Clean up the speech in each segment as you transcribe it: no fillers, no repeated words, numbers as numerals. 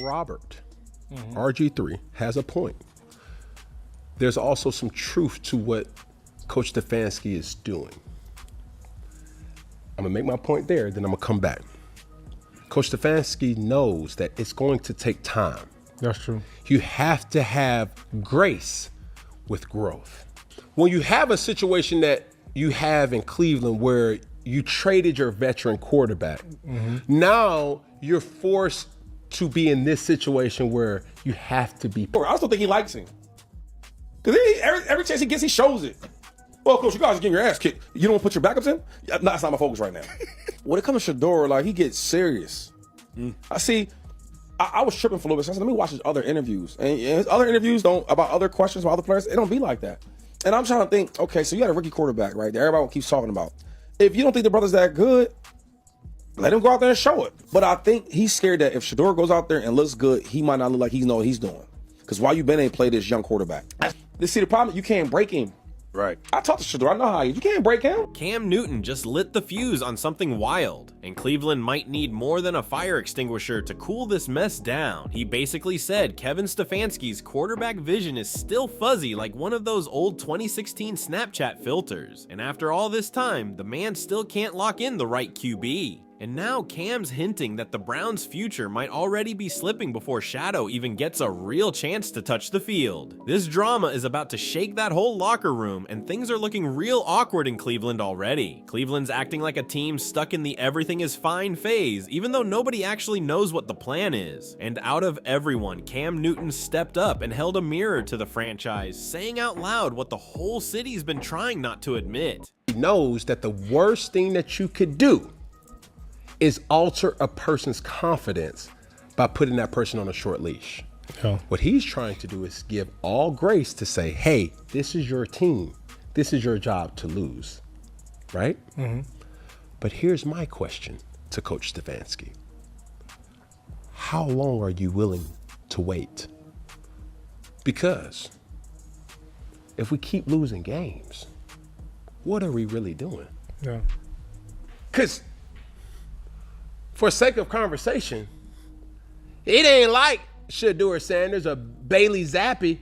Robert, RG3, has a point. There's also some truth to what Coach Stefanski is doing. I'm gonna make my point there, then I'm gonna come back. Coach Stefanski knows that it's going to take time. That's true. You have to have grace with growth. When you have a situation that you have in Cleveland where you traded your veteran quarterback, now you're forced to be in this situation where you have to be. I also think he likes him. Because every chance he gets, he shows it. Well, Coach, you guys are getting your ass kicked. You don't put your backups in? That's not my focus right now. When it comes to Shedeur, like, he gets serious. I was tripping for a little bit. So I said, let me watch his other interviews. And his other interviews about other questions about other players, it don't be like that. And I'm trying to think, okay, so you got a rookie quarterback, right? That everybody keeps talking about. If you don't think the brother's that good, let him go out there and show it. But I think he's scared that if Shedeur goes out there and looks good, he might not look like he knows what he's doing. Because why you been ain't play this young quarterback? See, the problem, you can't break him. Right. I talked to Shedeur. I know how he is. You can't break him. Cam Newton just lit the fuse on something wild, and Cleveland might need more than a fire extinguisher to cool this mess down. He basically said Kevin Stefanski's quarterback vision is still fuzzy like one of those old 2016 Snapchat filters, and after all this time, the man still can't lock in the right QB. And now Cam's hinting that the Browns' future might already be slipping before Shadow even gets a real chance to touch the field. This drama is about to shake that whole locker room, and things are looking real awkward in Cleveland already. Cleveland's acting like a team stuck in the everything is fine phase, even though nobody actually knows what the plan is. And out of everyone, Cam Newton stepped up and held a mirror to the franchise, saying out loud what the whole city's been trying not to admit. He knows that the worst thing that you could do is alter a person's confidence by putting that person on a short leash. Yeah. What he's trying to do is give all grace to say, hey, this is your team. This is your job to lose, right? But here's my question to Coach Stefanski. How long are you willing to wait? Because if we keep losing games, what are we really doing? Yeah. Because for sake of conversation, it ain't like Shedeur Sanders or Bailey Zappi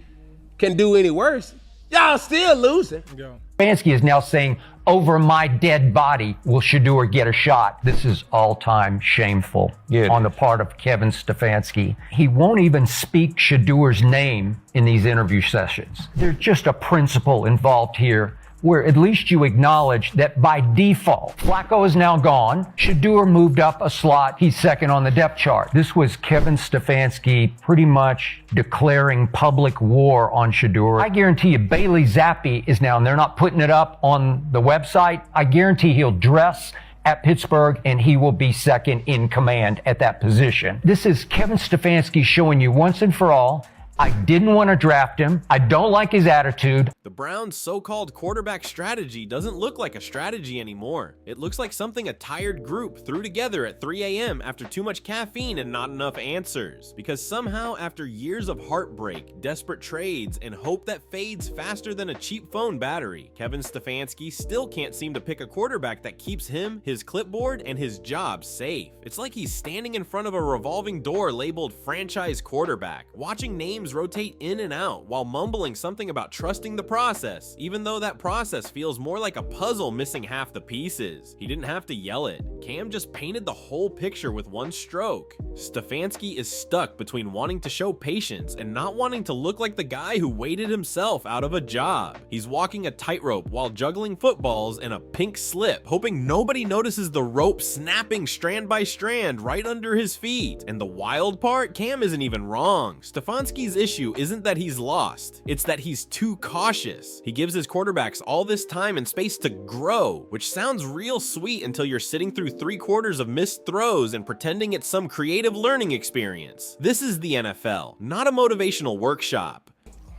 can do any worse. Y'all still losing. Yeah. Stefanski is now saying, over my dead body, will Shedeur get a shot? This is all-time shameful on the part of Kevin Stefanski. He won't even speak Shedeur's name in these interview sessions. There's just a principle involved here where at least you acknowledge that by default, Flacco is now gone. Shedeur moved up a slot. He's second on the depth chart. This was Kevin Stefanski pretty much declaring public war on Shedeur. I guarantee you Bailey Zappi is now, and they're not putting it up on the website, I guarantee he'll dress at Pittsburgh and he will be second in command at that position. This is Kevin Stefanski showing you once and for all, I didn't want to draft him. I don't like his attitude. The Browns' so-called quarterback strategy doesn't look like a strategy anymore. It looks like something a tired group threw together at 3 a.m. after too much caffeine and not enough answers. Because somehow, after years of heartbreak, desperate trades, and hope that fades faster than a cheap phone battery, Kevin Stefanski still can't seem to pick a quarterback that keeps him, his clipboard, and his job safe. It's like he's standing in front of a revolving door labeled franchise quarterback, watching names rotate in and out while mumbling something about trusting the process, even though that process feels more like a puzzle missing half the pieces. He didn't have to yell it. Cam just painted the whole picture with one stroke. Stefanski is stuck between wanting to show patience and not wanting to look like the guy who waited himself out of a job. He's walking a tightrope while juggling footballs in a pink slip, hoping nobody notices the rope snapping strand by strand right under his feet. And the wild part, Cam isn't even wrong. Stefanski's issue isn't that he's lost, it's that he's too cautious. He gives his quarterbacks all this time and space to grow, which sounds real sweet until you're sitting through 3/4 of missed throws and pretending it's some creative learning experience. This is the NFL, not a motivational workshop.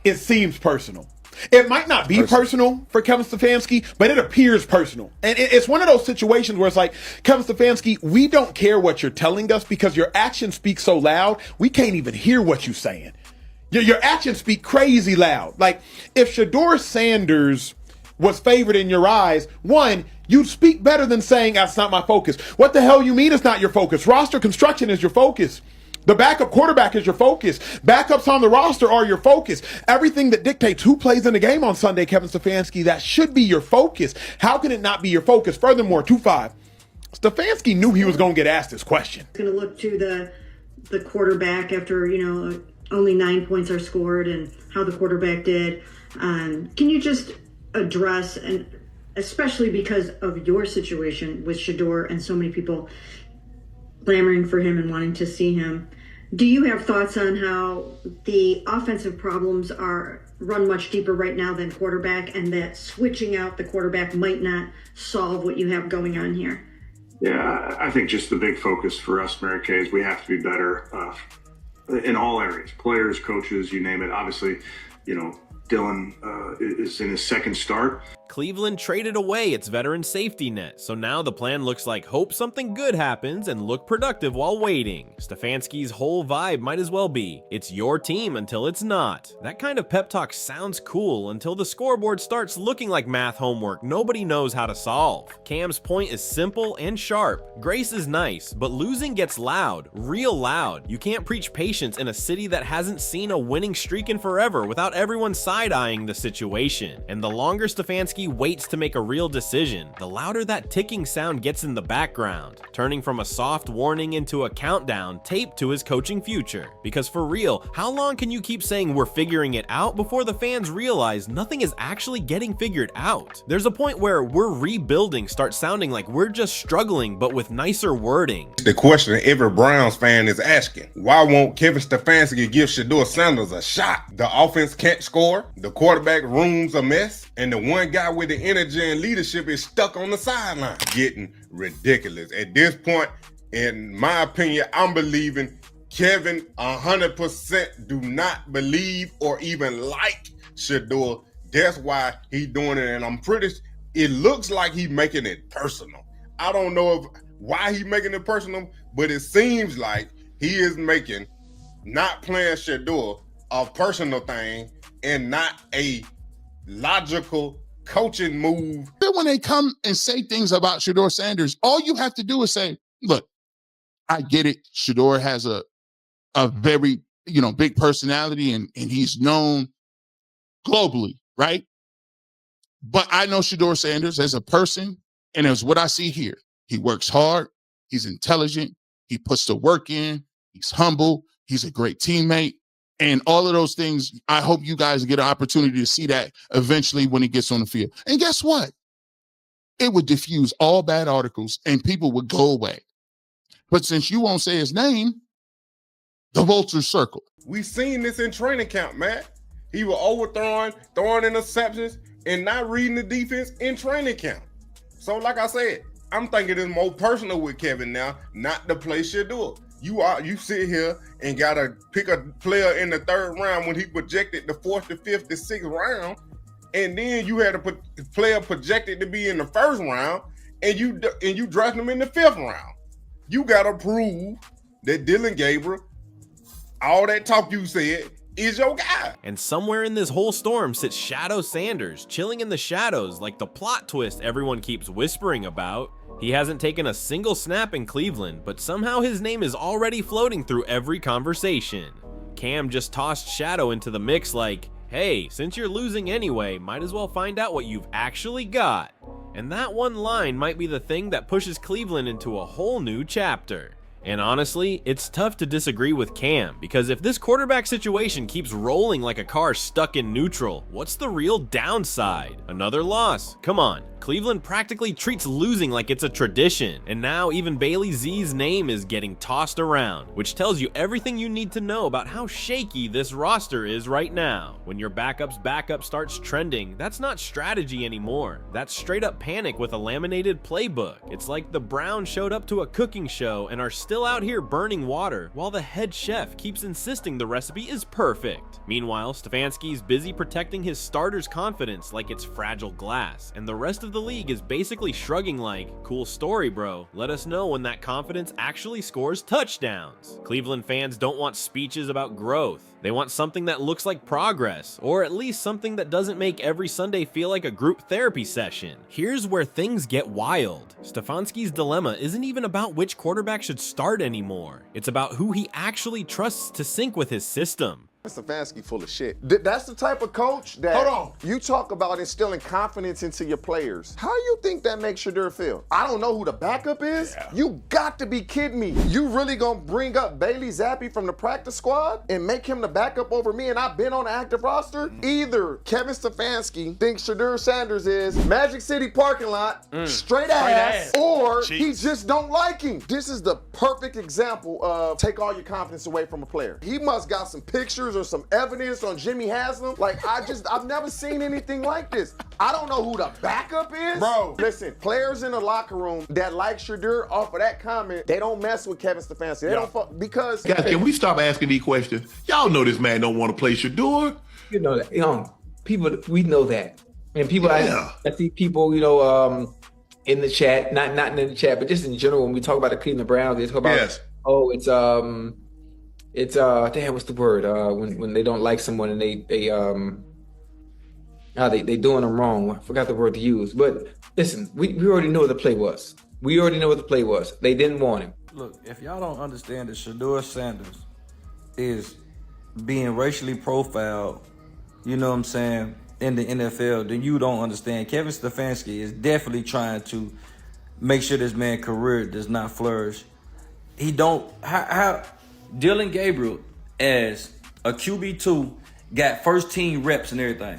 It seems personal. It might not be personal for Kevin Stefanski, but it appears personal. And it's one of those situations where it's like, Kevin Stefanski, we don't care what you're telling us because your actions speak so loud, we can't even hear what you're saying. Your actions speak crazy loud. Like, if Shedeur Sanders was favored in your eyes, one, you'd speak better than saying, that's not my focus. What the hell you mean it's not your focus? Roster construction is your focus. The backup quarterback is your focus. Backups on the roster are your focus. Everything that dictates who plays in the game on Sunday, Kevin Stefanski, that should be your focus. How can it not be your focus? Furthermore, 2-5, Stefanski knew he was going to get asked this question. Going to look to the quarterback after, only 9 points are scored and how the quarterback did. Can you just address, and especially because of your situation with Shedeur and so many people clamoring for him and wanting to see him, do you have thoughts on how the offensive problems are run much deeper right now than quarterback, and that switching out the quarterback might not solve what you have going on here? Yeah, I think just the big focus for us, Mary Kay, is we have to be better in all areas, players, coaches, you name it. Obviously, Dylan is in his second start. Cleveland traded away its veteran safety net, so now the plan looks like hope something good happens and look productive while waiting. Stefanski's whole vibe might as well be, it's your team until it's not. That kind of pep talk sounds cool until the scoreboard starts looking like math homework nobody knows how to solve. Cam's point is simple and sharp. Grace is nice, but losing gets loud, real loud. You can't preach patience in a city that hasn't seen a winning streak in forever without everyone side-eyeing the situation. And the longer Stefanski waits to make a real decision, the louder that ticking sound gets in the background, turning from a soft warning into a countdown taped to his coaching future. Because for real, how long can you keep saying we're figuring it out before the fans realize nothing is actually getting figured out? There's a point where we're rebuilding starts sounding like we're just struggling but with nicer wording. The question that every Browns fan is asking, why won't Kevin Stefanski give Shedeur Sanders a shot? The offense can't score, the quarterback room's a mess, and the one guy with the energy and leadership is stuck on the sideline. Getting ridiculous. At this point, in my opinion, I'm believing Kevin 100% do not believe or even like Shedeur. That's why he's doing it, and I'm pretty, it looks like he's making it personal. I don't know why he's making it personal, but it seems like he is making not playing Shedeur a personal thing and not a logical coaching move. When they come and say things about Shedeur Sanders, all you have to do is say, look, I get it. Shedeur has a very, big personality and he's known globally, right? But I know Shedeur Sanders as a person, and as what I see here. He works hard, he's intelligent, he puts the work in, he's humble, he's a great teammate. And all of those things, I hope you guys get an opportunity to see that eventually when he gets on the field. And guess what? It would diffuse all bad articles and people would go away. But since you won't say his name, the vultures circle. We seen this in training camp, man. He was overthrowing, throwing interceptions, and not reading the defense in training camp. So like I said, I'm thinking it's more personal with Kevin now, not to play Shedeur. You sit here and gotta pick a player in the third round when he projected the fourth, the fifth, the sixth round, and then you had a player projected to be in the first round, and you draft him in the fifth round. You gotta prove that Dylan Gabriel, all that talk you said, is your guy. And somewhere in this whole storm sits Shedeur Sanders, chilling in the shadows like the plot twist everyone keeps whispering about. He hasn't taken a single snap in Cleveland, but somehow his name is already floating through every conversation. Cam just tossed Shedeur into the mix like, hey, since you're losing anyway, might as well find out what you've actually got. And that one line might be the thing that pushes Cleveland into a whole new chapter. And honestly, it's tough to disagree with Cam, because if this quarterback situation keeps rolling like a car stuck in neutral, what's the real downside? Another loss? Come on. Cleveland practically treats losing like it's a tradition, and now even Bailey Z's name is getting tossed around, which tells you everything you need to know about how shaky this roster is right now. When your backup's backup starts trending, that's not strategy anymore. That's straight up panic with a laminated playbook. It's like the Browns showed up to a cooking show and are still out here burning water, while the head chef keeps insisting the recipe is perfect. Meanwhile, Stefanski's busy protecting his starters' confidence like it's fragile glass, and the rest of the league is basically shrugging like, cool story bro, let us know when that confidence actually scores touchdowns. Cleveland fans don't want speeches about growth. They want something that looks like progress, or at least something that doesn't make every Sunday feel like a group therapy session. Here's where things get wild. Stefanski's dilemma isn't even about which quarterback should start start anymore. It's about who he actually trusts to sync with his system. Stefanski full of shit. That's the type of coach that you talk about instilling confidence into your players. How do you think that makes Shedeur feel? I don't know who the backup is. Yeah. You got to be kidding me. You really gonna bring up Bailey Zappi from the practice squad and make him the backup over me and I've been on the active roster? Either Kevin Stefanski thinks Shedeur Sanders is Magic City parking lot, straight ass, or he just don't like him. This is the perfect example of take all your confidence away from a player. He must got some pictures or some evidence on Jimmy Haslam. Like, I've never seen anything like this. I don't know who the backup is. Bro, listen, players in the locker room that like Shedeur off of that comment, they don't mess with Kevin Stefanski. They don't fuck, because... Guys, can we stop asking these questions? Y'all know this man don't want to play Shedeur. You know that. People, we know that. And people, I see people, in the chat, not in the chat, but just in general, when we talk about the Cleveland Browns, they talk about, it's damn, what's the word? When they don't like someone and they doing them wrong. I forgot the word to use. But listen, we already know what the play was. We already know what the play was. They didn't want him. Look, if y'all don't understand that Shedeur Sanders is being racially profiled, you know what I'm saying, in the NFL, then you don't understand. Kevin Stefanski is definitely trying to make sure this man's career does not flourish. He don't how Dylan Gabriel, as a QB2, got first team reps and everything.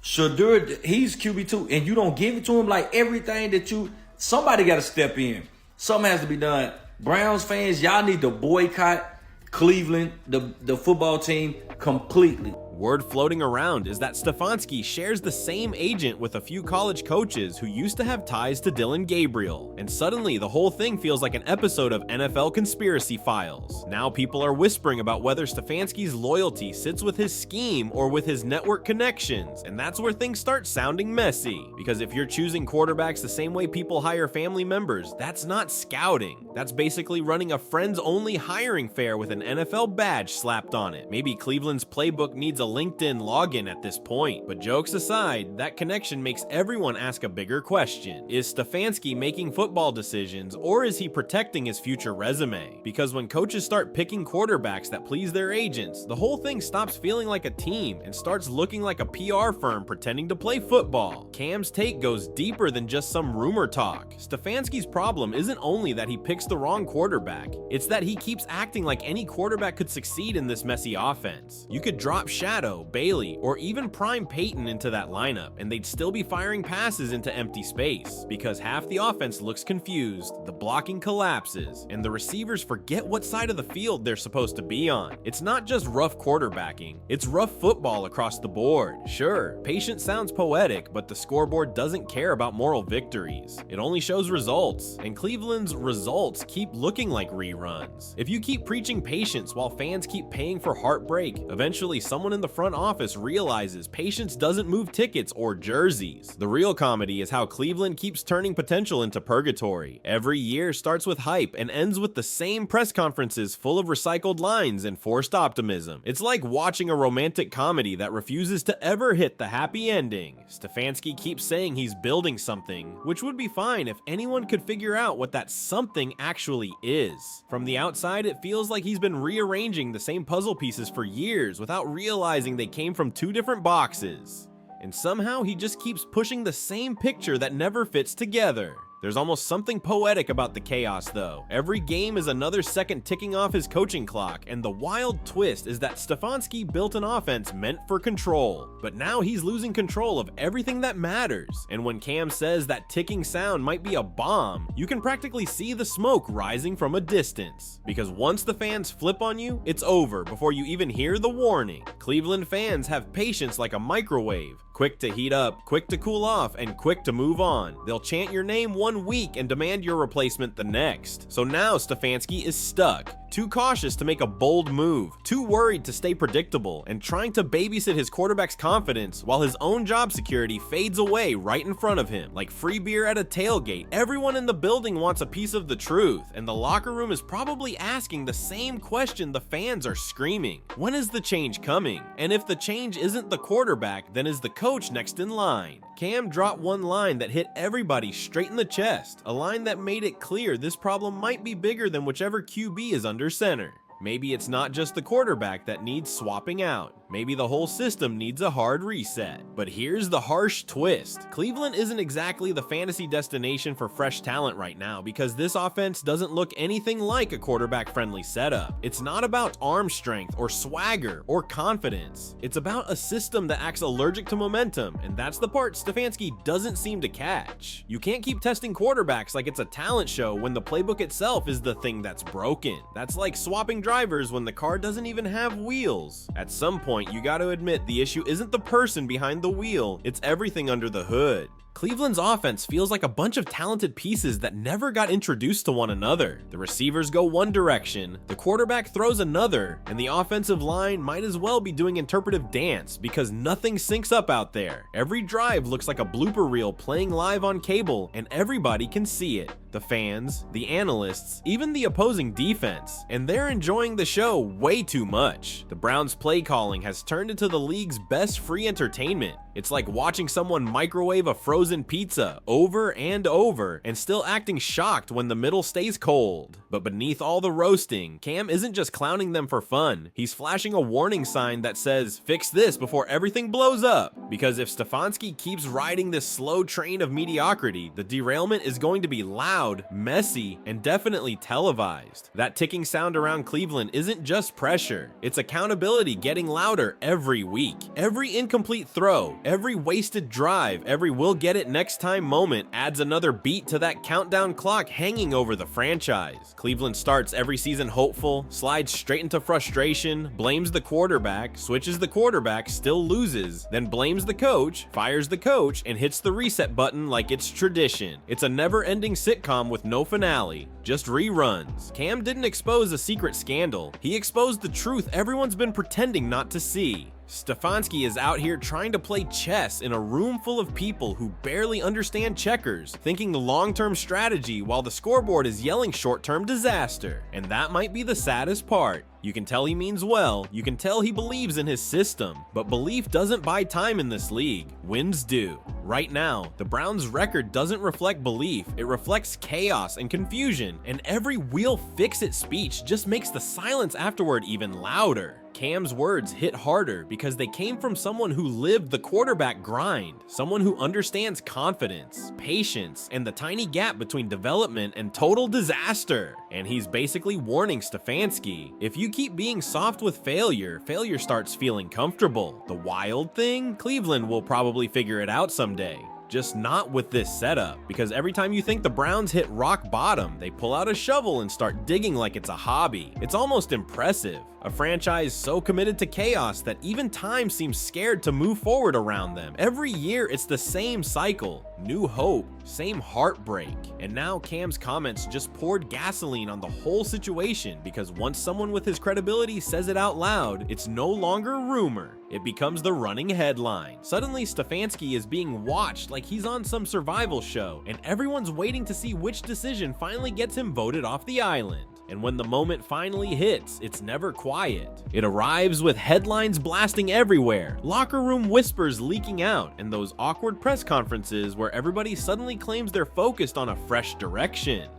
Shedeur, he's QB2, and you don't give it to him. Like, everything that somebody got to step in. Something has to be done. Browns fans, y'all need to boycott Cleveland, the football team, completely. Word floating around is that Stefanski shares the same agent with a few college coaches who used to have ties to Dylan Gabriel, and suddenly the whole thing feels like an episode of NFL Conspiracy Files. Now people are whispering about whether Stefanski's loyalty sits with his scheme or with his network connections, and that's where things start sounding messy, because if you're choosing quarterbacks the same way people hire family members, that's not scouting. That's basically running a friends-only hiring fair with an NFL badge slapped on it. Maybe Cleveland's playbook needs a LinkedIn login at this point. But jokes aside, that connection makes everyone ask a bigger question. Is Stefanski making football decisions, or is he protecting his future resume? Because when coaches start picking quarterbacks that please their agents, the whole thing stops feeling like a team and starts looking like a PR firm pretending to play football. Cam's take goes deeper than just some rumor talk. Stefanski's problem isn't only that he picks the wrong quarterback, it's that he keeps acting like any quarterback could succeed in this messy offense. You could drop Shadow, Bailey, or even prime Peyton into that lineup, and they'd still be firing passes into empty space, because half the offense looks confused, the blocking collapses, and the receivers forget what side of the field they're supposed to be on. It's not just rough quarterbacking, it's rough football across the board. Sure, patient sounds poetic, but the scoreboard doesn't care about moral victories. It only shows results, and Cleveland's results keep looking like reruns. If you keep preaching patience while fans keep paying for heartbreak, eventually someone in the front office realizes patience doesn't move tickets or jerseys. The real comedy is how Cleveland keeps turning potential into purgatory. Every year starts with hype and ends with the same press conferences full of recycled lines and forced optimism. It's like watching a romantic comedy that refuses to ever hit the happy ending. Stefanski keeps saying he's building something, which would be fine if anyone could figure out what that something actually is. From the outside, it feels like he's been rearranging the same puzzle pieces for years without realizing they came from two different boxes. And somehow he just keeps pushing the same picture that never fits together. There's almost something poetic about the chaos though. Every game is another second ticking off his coaching clock, and the wild twist is that Stefanski built an offense meant for control, but now he's losing control of everything that matters. And when Cam says that ticking sound might be a bomb, you can practically see the smoke rising from a distance. Because once the fans flip on you, it's over before you even hear the warning. Cleveland fans have patience like a microwave. Quick to heat up, quick to cool off, and quick to move on. They'll chant your name one week and demand your replacement the next. So now Stefanski is stuck, too cautious to make a bold move, too worried to stay predictable, and trying to babysit his quarterback's confidence while his own job security fades away right in front of him. Like free beer at a tailgate, everyone in the building wants a piece of the truth, and the locker room is probably asking the same question the fans are screaming. When is the change coming? And if the change isn't the quarterback, then is the coach coach next in line. Cam dropped one line that hit everybody straight in the chest, a line that made it clear this problem might be bigger than whichever QB is under center. Maybe it's not just the quarterback that needs swapping out. Maybe the whole system needs a hard reset. But here's the harsh twist. Cleveland isn't exactly the fantasy destination for fresh talent right now because this offense doesn't look anything like a quarterback-friendly setup. It's not about arm strength or swagger or confidence. It's about a system that acts allergic to momentum, and that's the part Stefanski doesn't seem to catch. You can't keep testing quarterbacks like it's a talent show when the playbook itself is the thing that's broken. That's like swapping drivers when the car doesn't even have wheels. At some point, you gotta admit the issue isn't the person behind the wheel, it's everything under the hood. Cleveland's offense feels like a bunch of talented pieces that never got introduced to one another. The receivers go one direction, the quarterback throws another, and the offensive line might as well be doing interpretive dance because nothing syncs up out there. Every drive looks like a blooper reel playing live on cable, and everybody can see it. The fans, the analysts, even the opposing defense, and they're enjoying the show way too much. The Browns' play calling has turned into the league's best free entertainment. It's like watching someone microwave a frozen pizza over and over and still acting shocked when the middle stays cold. But beneath all the roasting, Cam isn't just clowning them for fun. He's flashing a warning sign that says, "Fix this before everything blows up." Because if Stefanski keeps riding this slow train of mediocrity, the derailment is going to be loud, messy, and definitely televised. That ticking sound around Cleveland isn't just pressure. It's accountability getting louder every week. Every incomplete throw, every wasted drive, every "we'll get it next time" moment adds another beat to that countdown clock hanging over the franchise. Cleveland starts every season hopeful, slides straight into frustration, blames the quarterback, switches the quarterback, still loses, then blames the coach, fires the coach, and hits the reset button like it's tradition. It's a never-ending sitcom with no finale, just reruns. Cam didn't expose a secret scandal. He exposed the truth everyone's been pretending not to see. Stefanski is out here trying to play chess in a room full of people who barely understand checkers, thinking the long-term strategy while the scoreboard is yelling short-term disaster. And that might be the saddest part. You can tell he means well, you can tell he believes in his system, but belief doesn't buy time in this league. Wins do. Right now, the Browns' record doesn't reflect belief, it reflects chaos and confusion, and every "we'll fix it" speech just makes the silence afterward even louder. Cam's words hit harder because they came from someone who lived the quarterback grind, someone who understands confidence, patience, and the tiny gap between development and total disaster. And he's basically warning Stefanski, if you keep being soft with failure, failure starts feeling comfortable. The wild thing? Cleveland will probably figure it out someday. Just not with this setup, because every time you think the Browns hit rock bottom, they pull out a shovel and start digging like it's a hobby. It's almost impressive. A franchise so committed to chaos that even time seems scared to move forward around them. Every year, it's the same cycle. New hope, same heartbreak. And now Cam's comments just poured gasoline on the whole situation because once someone with his credibility says it out loud, it's no longer rumor. It becomes the running headline. Suddenly, Stefanski is being watched like he's on some survival show, and everyone's waiting to see which decision finally gets him voted off the island. And when the moment finally hits, it's never quiet. It arrives with headlines blasting everywhere, locker room whispers leaking out, and those awkward press conferences where everybody suddenly claims they're focused on a fresh direction.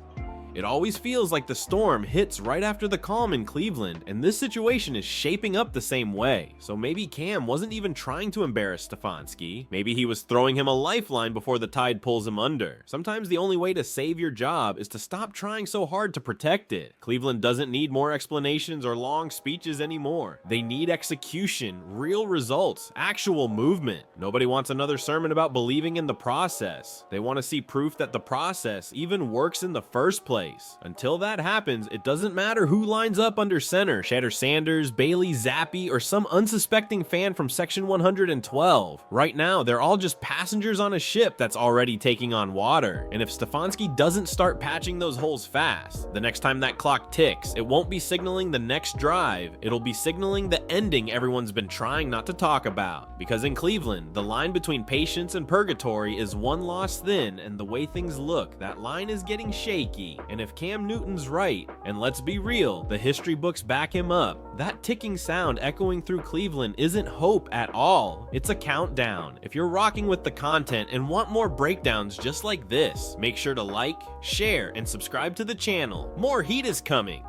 It always feels like the storm hits right after the calm in Cleveland, and this situation is shaping up the same way. So maybe Cam wasn't even trying to embarrass Stefanski. Maybe he was throwing him a lifeline before the tide pulls him under. Sometimes the only way to save your job is to stop trying so hard to protect it. Cleveland doesn't need more explanations or long speeches anymore. They need execution, real results, actual movement. Nobody wants another sermon about believing in the process. They want to see proof that the process even works in the first place. Until that happens, it doesn't matter who lines up under center, Shedeur Sanders, Bailey Zappi, or some unsuspecting fan from Section 112. Right now, they're all just passengers on a ship that's already taking on water. And if Stefanski doesn't start patching those holes fast, the next time that clock ticks, it won't be signaling the next drive, it'll be signaling the ending everyone's been trying not to talk about. Because in Cleveland, the line between patience and purgatory is one loss thin, and the way things look, that line is getting shaky. And if Cam Newton's right, and let's be real, the history books back him up, that ticking sound echoing through Cleveland isn't hope at all. It's a countdown. If you're rocking with the content and want more breakdowns just like this, make sure to like, share, and subscribe to the channel. More heat is coming.